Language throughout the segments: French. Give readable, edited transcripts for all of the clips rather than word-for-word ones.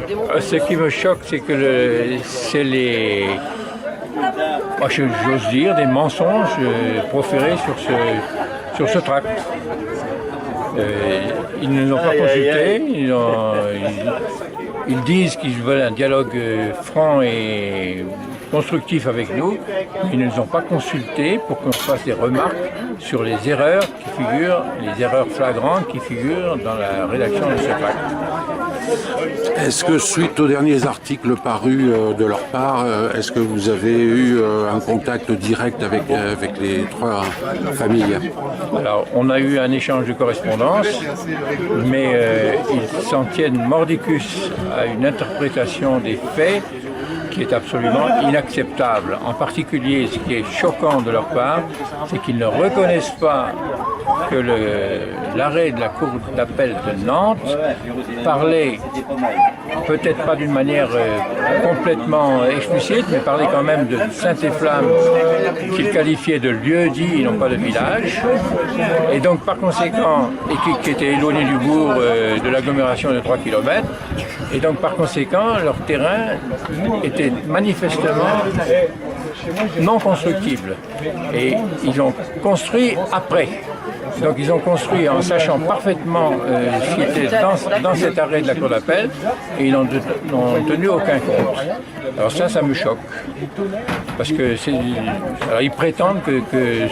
démonter. Ce qui me choque, c'est que c'est les, moi, j'ose dire, des mensonges proférés sur ce tract. Ils ne l'ont pas consulté, ils disent qu'ils veulent un dialogue franc et constructif avec nous, mais ils ne nous ont pas consultés pour qu'on fasse des remarques sur les erreurs qui figurent, les erreurs flagrantes qui figurent dans la rédaction de ce tract. Est-ce que suite aux derniers articles parus de leur part, est-ce que vous avez eu un contact direct avec les trois familles? Alors, on a eu un échange de correspondance, mais ils s'en tiennent mordicus à une interprétation des faits qui est absolument inacceptable. En particulier, ce qui est choquant de leur part, c'est qu'ils ne reconnaissent pas que l'arrêt de la Cour d'appel de Nantes parlait, peut-être pas d'une manière complètement explicite, mais parlait quand même de Saint-Efflamme, qu'ils qualifiaient de lieu-dit et non pas de village, et donc par conséquent, et qui était éloigné du bourg de l'agglomération de 3 km, et donc par conséquent, leur terrain était manifestement non constructible. Et ils ont construit après. Donc ils ont construit en sachant parfaitement ce qui était dans cet arrêt de la Cour d'appel et ils n'ont tenu aucun compte. Alors ça me choque. Parce que alors ils prétendent que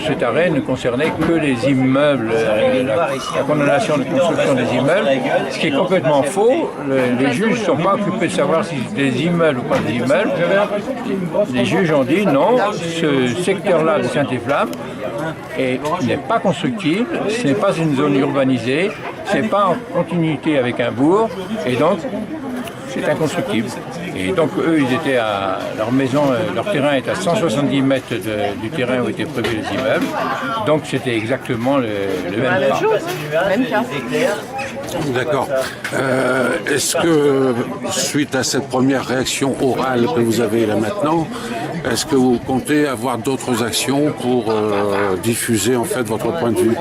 cet arrêt ne concernait que les immeubles, la condamnation de construction des immeubles, ce qui est complètement faux. Les juges ne sont pas occupés de savoir si c'est des immeubles ou pas des immeubles. Les juges ont dit non, ce secteur-là de Saint-Efflamme n'est pas constructible, ce n'est pas une zone urbanisée, ce n'est pas en continuité avec un bourg, et donc c'est inconstructible. Et donc eux, ils étaient à leur maison, leur terrain est à 170 mètres du terrain où étaient prévus les immeubles, donc c'était exactement le même cas. Même cas. D'accord. Est-ce que, suite à cette première réaction orale que vous avez là maintenant, est-ce que vous comptez avoir d'autres actions pour diffuser en fait votre point de vue?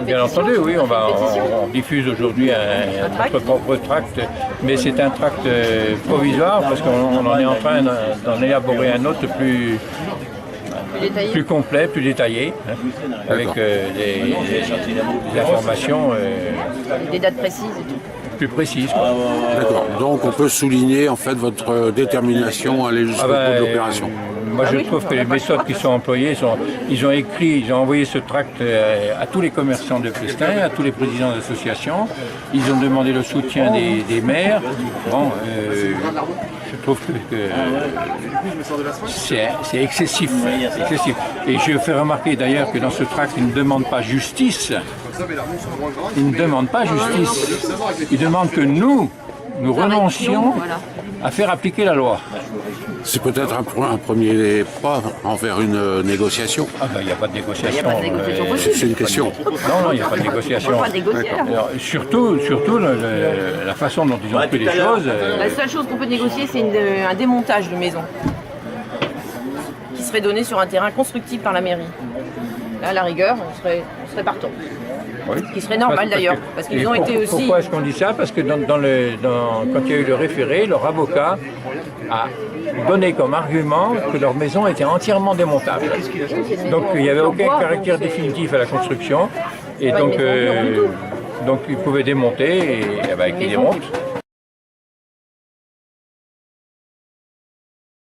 Bien entendu, oui, on diffuse aujourd'hui notre propre tract, mais c'est un tract provisoire parce qu'on en est en train d'en élaborer un autre plus complet, plus détaillé, hein, avec des informations Des dates précises et tout. plus précises. D'accord. Donc on peut souligner en fait votre détermination à aller jusqu'au bout de l'opération. Moi je trouve que les méthodes qui sont employées, ils ont envoyé ce tract à tous les commerçants de Plestin, à tous les présidents d'associations. Ils ont demandé le soutien des maires. Bon, je trouve que c'est excessif. Et je fais remarquer d'ailleurs que dans ce tract, ils ne demandent pas justice. Ils ne demandent pas justice. Ils demandent que nous renoncions à faire appliquer la loi. C'est peut-être un premier pas envers une négociation. Ah ben, il n'y a pas de négociation. Il n'y a pas de négociation possible. C'est une question. Non, il n'y a pas de négociation. On peut pas négocier. Alors, surtout la façon dont ils ont pris les choses. La seule chose qu'on peut négocier, c'est un démontage de maison qui serait donné sur un terrain constructible par la mairie. Là, à la rigueur, on serait partant. Oui. Ce qui serait normal d'ailleurs, parce qu'ils ont été aussi... Pourquoi est-ce qu'on dit ça? Parce que quand il y a eu le référé, leur avocat a donné comme argument que leur maison était entièrement démontable. Donc il n'y avait aucun caractère définitif à la construction, et donc ils pouvaient démonter, et ils démontent.